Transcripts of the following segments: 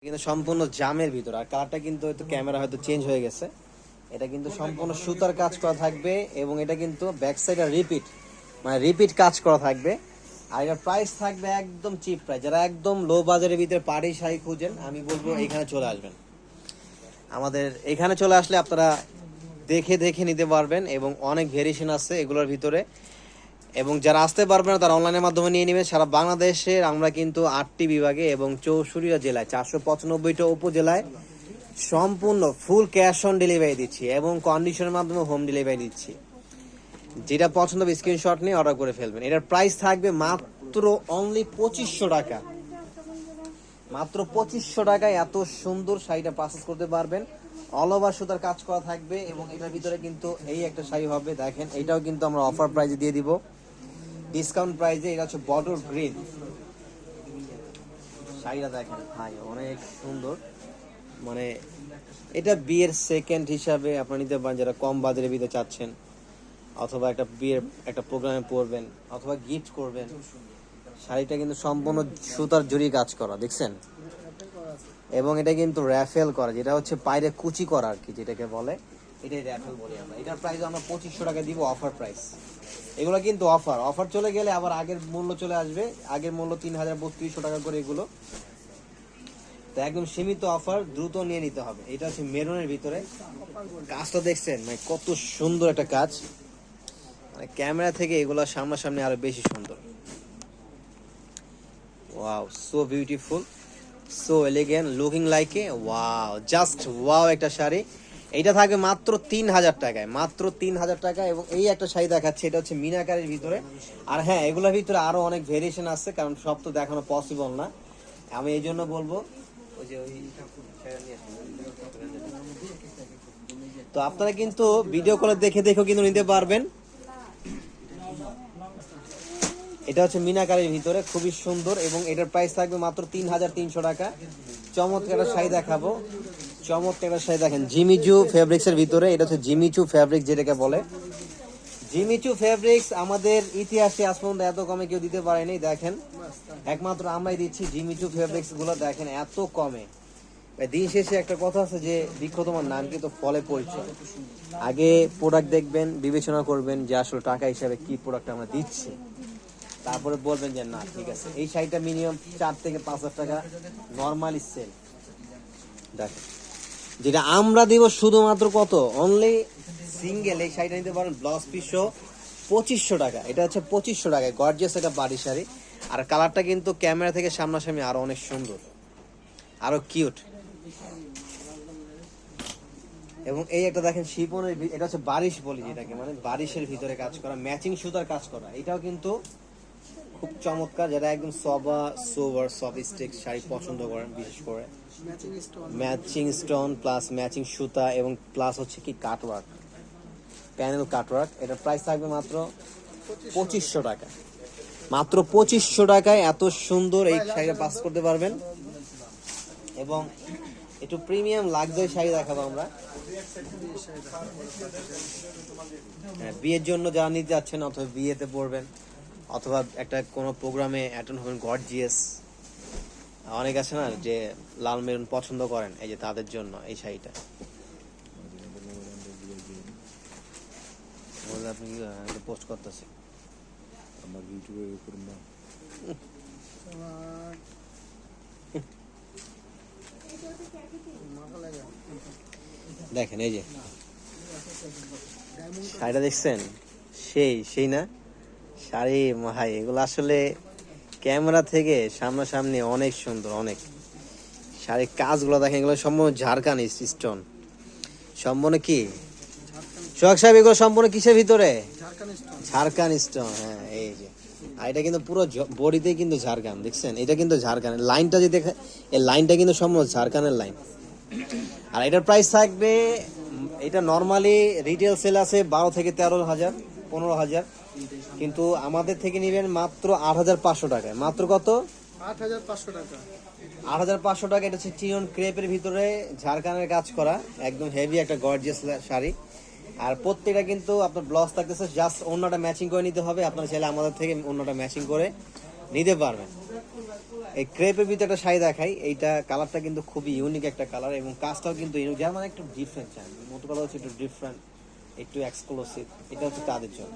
কিন্তু সম্পূর্ণ জামের ভিতর, আর কালারটা কিন্তু হয়তো ক্যামেরা হয়তো চেঞ্জ হয়ে গেছে। এটা কিন্তু সম্পূর্ণ সুতার কাজ করা থাকবে এবং এটা কিন্তু ব্যাক সাইডে রিপিট কাজ করা থাকবে। আর এটার প্রাইস থাকবে একদম চিপ প্রাইস। যারা একদম লো বাজারের ভিতরে পাড়ি শাড়ি খুঁজেন, আমি বলবো এখানে চলে আসবেন। আমাদের এখানে চলে আসলে আপনারা দেখে দেখে নিতে পারবেন এবং অনেক ভেরিয়েশন আছে এগুলোর ভিতরে। এবং যারা আসতে পারবে না তারা অনলাইনের মাধ্যমে নিয়ে নেবেন। সারা বাংলাদেশের আমরা কিন্তু 8টি বিভাগে এবং 64টা জেলায় 495টা উপজেলায় সম্পূর্ণ ফুল ক্যাশ অন ডেলিভারি দিচ্ছি এবং কন্ডিশনের মাধ্যমে হোম ডেলিভারি দিচ্ছি। যেটা পছন্দ হবে স্ক্রিনশট নিয়ে অর্ডার করে ফেলবেন। এটার প্রাইস থাকবে মাত্র অনলি 2500 টাকা। মাত্র 2500 টাকায় এত সুন্দর শাড়িটা পারচেজ করতে পারবেন। অল ওভার সুতার কাজ করা থাকবে এবং এটার ভিতরে কিন্তু এই একটা শাড়ি হবে, দেখেন এটাও কিন্তু আমরা অফার প্রাইসে দিয়ে দিব, ডিসকাউন্ট প্রাইসে। এটা হচ্ছে বটল গ্রিন শাড়িটা, দেখেন ভাই অনেক সুন্দর। মানে এটা বিয়ের সেকেন্ড হিসাবে আপনারা নিতে পারেন যারা কম বাজারের ভিতরে চাচ্ছেন, অথবা একটা বিয়ের একটা প্রোগ্রামে পরবেন অথবা গিফট করবেন। শাড়িটা কিন্তু সম্পূর্ণ সুতার জড়ি কাজ করা, দেখছেন? এবং এটা কিন্তু র্যাফেল করা, যেটা হচ্ছে পায়রে কুচি করা আর কি, যেটাকে বলে এটাই র্যাফেল বলি আমরা। এটার প্রাইস আমরা 2500 টাকা দিব, অফার প্রাইস। এগুলো কিন্তু অফার চলে গেলে আবার আগের মূল্য চলে আসবে। আগের মূল্য 3300 টাকা করে এগুলো, তো একদম সীমিত অফার, দ্রুত নিয়ে নিতে হবে। এটা হচ্ছে মেরুনের ভিতরে, কাজটা দেখছেন মানে কত সুন্দর একটা কাজ। মানে ক্যামেরা থেকে এগুলো সামনাসামনি আরো বেশি সুন্দর। Wow, so beautiful, so elegant, looking like a wow, just wow একটা শাড়ি। এইটা থাকবে মাত্র 3000 টাকায়, মাত্র 3000 টাকা। এবং এই একটা শাড়ি দেখাচ্ছে, এটা হচ্ছে মিনাকারির ভিতরে। আর হ্যাঁ, এগুলোর ভিতরে আরো অনেক ভেরিয়েশন আছে, কারণ সব তো দেখানো পসিবল না। আমি এই জন্য বলবো তো আপনারা কিন্তু ভিডিও কলে দেখে দেখেও কিন্তু নিতে পারবেন। এটা হচ্ছে মিনাকারির ভিতরে, খুবই সুন্দর এবং এটার প্রাইস থাকবে মাত্র 3300 টাকা। চমৎকার একটা শাড়ি দেখাবো, চমৎকার একটা শাড়ি দেখেন জিমিচু ফেব্রিক্স এর ভিতরে। এটা হচ্ছে জিমিচু ফেব্রিক্স যেটাকে বলে। জিমিচু ফেব্রিক্স আমাদের ইতিহাসে আজ পর্যন্ত এত কমে কেউ দিতে পারেনি। দেখেন একমাত্র আমরাই দিচ্ছি জিমিচু ফেব্রিক্স গুলো, দেখেন এত কমে। দিন শেষে একটা কথা আছে যে বৃক্ষ তোমার নাম কিন্তু ফলে পরিচয়। আগে প্রোডাক্ট দেখবেন, বিবেচনা করবেন যে আসলে টাকা হিসাবে কি প্রোডাক্ট আমরা দিচ্ছি, তারপরে বলবেন যে না ঠিক আছে। এই শাড়িটা মিনিমাম 4 থেকে 5000 টাকা নর্মালি সেল। দেখেন যেটা আমরা দিব শুধুমাত্র কত, অনলি সিঙ্গেল এই শাড়িটা নিতে পারেন ব্লাউজ পিস 2500 টাকা। এটা হচ্ছে 2500 টাকায় গর্জিয়াস একটা বাড়ি শাড়ি। আর কালারটা কিন্তু ক্যামেরা থেকে সামনাসামনি আরো অনেক সুন্দর, আরো কিউট। এবং এই একটা দেখেন শিপনের, এটা হচ্ছে বারিশ বলি যেটাকে, মানে বারিশের ভিতরে কাজ করা, ম্যাচিং সুতার কাজ করা। এটাও কিন্তু খুব চমৎকার। যারা একদম সোভার সফিস্টিক শাড়ি পছন্দ করেন, বিশেষ করে ম্যাচিং স্টোন প্লাস ম্যাচিং সুতা এবং প্লাস হচ্ছে কি কাটওয়ার্ক, প্যানেল কাটওয়ার্ক। এটার প্রাইস থাকবে মাত্র 2500 টাকা। মাত্র 2500 টাকায় এত সুন্দর এই শাড়িটা পাস করতে পারবেন। এবং একটু প্রিমিয়াম লাক্সারি শাড়ি দেখাবো আমরা। বিয়ের জন্য যারা নিতে যাচ্ছেন, অথবা বিয়েতে পরবেন, অথবা একটা কোনো প্রোগ্রামে অ্যাটেন্ড হবেন, গর্জিয়াস অনেক আছে না যে লাল মেরুন পছন্দ করেন, এই যে তাদের জন্য এই শাড়িটা। আপনি পোস্ট করতেছি আমার ইউটিউবে করুন না। দেখেন এই যে শাড়িটা দেখছেন, সেই না শাড়ি ভাই। এগুলো আসলে ক্যামেরা থেকে সামনাসামনি অনেক সুন্দর, অনেক। শাড়ির কাজগুলো দেখেন, এগুলো সম্পূর্ণ ঝাড়খান্ড স্টোন, সম্পূর্ণ কি সোহাগ সাহেব, এগুলো সম্পূর্ণ কিসের ভিতরে? ঝাড়খান্ড স্টোন। হ্যাঁ এই যে, আর এটা কিন্তু পুরো বডিতেই কিন্তু ঝাড়খান্ড, দেখছেন? এটা কিন্তু ঝাড়খান্ডের লাইনটা যে দেখে, এই লাইনটা কিন্তু সম্পূর্ণ ঝাড়খান্ডের লাইন। আর এটার প্রাইস থাকবে, এটা নর্মালি রিটেল সেল আছে 12 থেকে 13,000 15,000, কিন্তু আমাদের থেকে নেবেন মাত্র 8500 টাকায়। মাত্র কত? 8500 টাকা। 8500 টাকা। এটা হচ্ছে চিনন ক্রেপের ভিতরে ঝাড়খান্ডের কাজ করা, একদম হেভি একটা গর্জিয়াস শাড়ি। আর প্রত্যেকটা কিন্তু আপনার ব্লাউজ থাকতেছে, জাস্ট অন্যটা ম্যাচিং করে নিতে হবে। আপনারা চাইলে আমাদের থেকে অন্যটা ম্যাচিং করে নিতে পারবেন। এই ক্রেপের ভিতরে একটা শাড়ি দেখাই, এইটা কালারটা কিন্তু খুবই ইউনিক একটা কালার এবং কাজটাও কিন্তু ইউনিক, যার মানে একটু ডিফারেন্ট চান, মতো কথা হচ্ছে একটু ডিফারেন্ট, একটু এক্সক্লুসিভ, এটা হচ্ছে তাদের জন্য।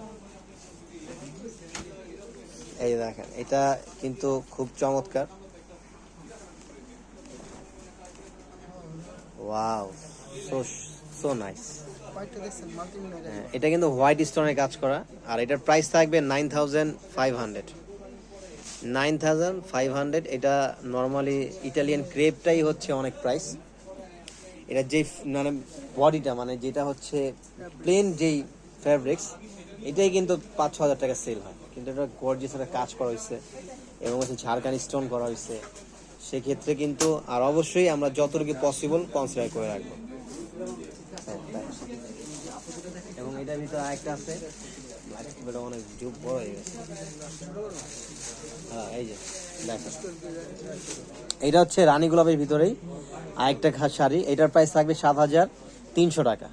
এই দেখেন এটা কিন্তু খুব চমৎকার, ওয়াও, সো সো নাইস। এটা কিন্তু হোয়াইট স্টোনের কাজ করা, আর এটার প্রাইস থাকবে 9500। 9500। এটা নর্মালি ইটালিয়ান ক্রেপটাই হচ্ছে অনেক প্রাইস। এটা যে মানে বডিটা মানে যেটা হচ্ছে প্লেন যেই ফ্যাব্রিক্স, এটাই কিন্তু 5-6 হাজার টাকা সেল হয়, কিন্তু এটা গর্জিয়াস একটা কাজ করা হয়েছে এবং হচ্ছে ঝাড়খানি স্টোন করা হয়েছে, সেক্ষেত্রে কিন্তু আর অবশ্যই আমরা যতটুকু পসিবল কনসিডার করে রাখবো। এবং এটার ভিতরে আরেকটা আছে, অনেক যুগ বড় হয়ে গেছে। হ্যাঁ এই যে দেখো, এটা হচ্ছে রানী গোলাপের ভিতরেই আরেকটা শাড়ি, এটার প্রাইস থাকবে 7300 টাকা।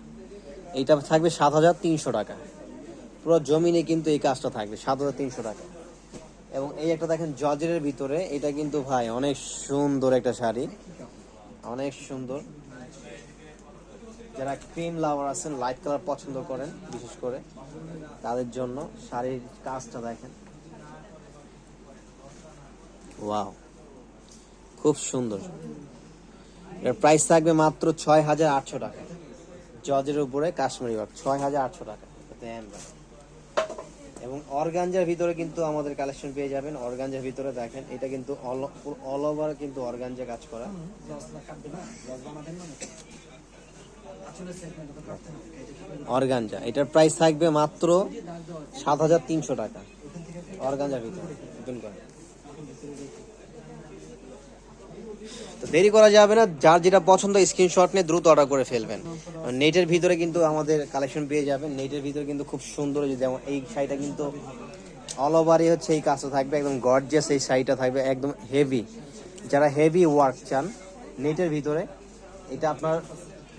এইটা থাকবে 7300 টাকা, পুরো জমিনে কিন্তু এই কাজটা থাকবে 7300 টাকা। এবং এই একটা দেখেন জর্জেটের ভিতরে, এটা কিন্তু ভাই অনেক সুন্দর একটা শাড়ি, অনেক সুন্দর। যারা ক্রিম লাভার আছেন, লাইট কালার পছন্দ করেন বিশেষ করে, তাদের জন্য শাড়ির কাজটা দেখেন, ওয়াও, খুব সুন্দর। এর প্রাইস থাকবে মাত্র 6800 টাকা, জর্জের উপরে কাশ্মীরি ওয়ার্ক, 6800 টাকা। এবং অর্গানজার ভিতরে কিন্তু আমাদের কালেকশন পেয়ে যাবেন। অর্গানজার ভিতরে দেখেন, এটা কিন্তু অল ওভার কিন্তু অর্গানজা কাজ করা। অর্গানজা, এটার প্রাইস থাকবে মাত্র 7300 টাকা, অর্গানজার ভিতরে। তো দেরি করা যাবে না, যার যেটা পছন্দ স্ক্রিনশট নিয়ে দ্রুত অর্ডার করে ফেলবেন। নেটের ভিতরে কিন্তু আমাদের কালেকশন পেয়ে যাবেন, নেটের ভিতরে কিন্তু খুব সুন্দর, যেমন এই শাড়িটা কিন্তু অল ওভারই হচ্ছে এই কাজটা থাকবে, একদম গর্জিয়াস এই শাড়িটা থাকবে, একদম হেভি। যারা হেভি ওয়ার্ক চান নেটের ভিতরে, এটা আপনার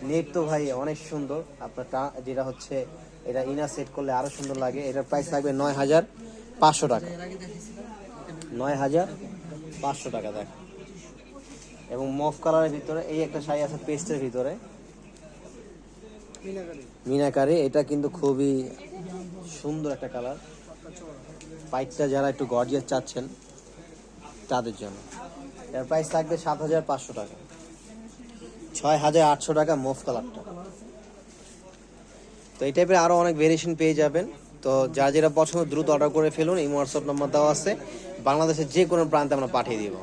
নেট তো ভাই অনেক সুন্দর, আপনার যেটা হচ্ছে এটা ইনার সেট করলে আরো সুন্দর লাগে। এটার প্রাইস থাকবে 9500 টাকা, 9500 টাকা দেখ। এবং মফ কালারের ভিতরে এই একটা শাড়ি আছে পেস্টের ভিতরে, মিনাকারি, এটা কিন্তু খুবই সুন্দর একটা কালার। পাইটটা যারা একটু গর্জিয়াস চাচ্ছেন তাদের জন্য, এর প্রাইস থাকবে 7500 টাকা, 6800 টাকা মফ কালারটা। তো এই টাইপের আরো অনেক ভেরিয়েশন পেয়ে যাবেন। তো যা যেটা পছন্দ দ্রুত অর্ডার করে ফেলুন, এই হোয়াটসঅ্যাপ নাম্বার দেওয়া আছে, বাংলাদেশের যে কোনো প্রান্তে আমরা পাঠিয়ে দিব।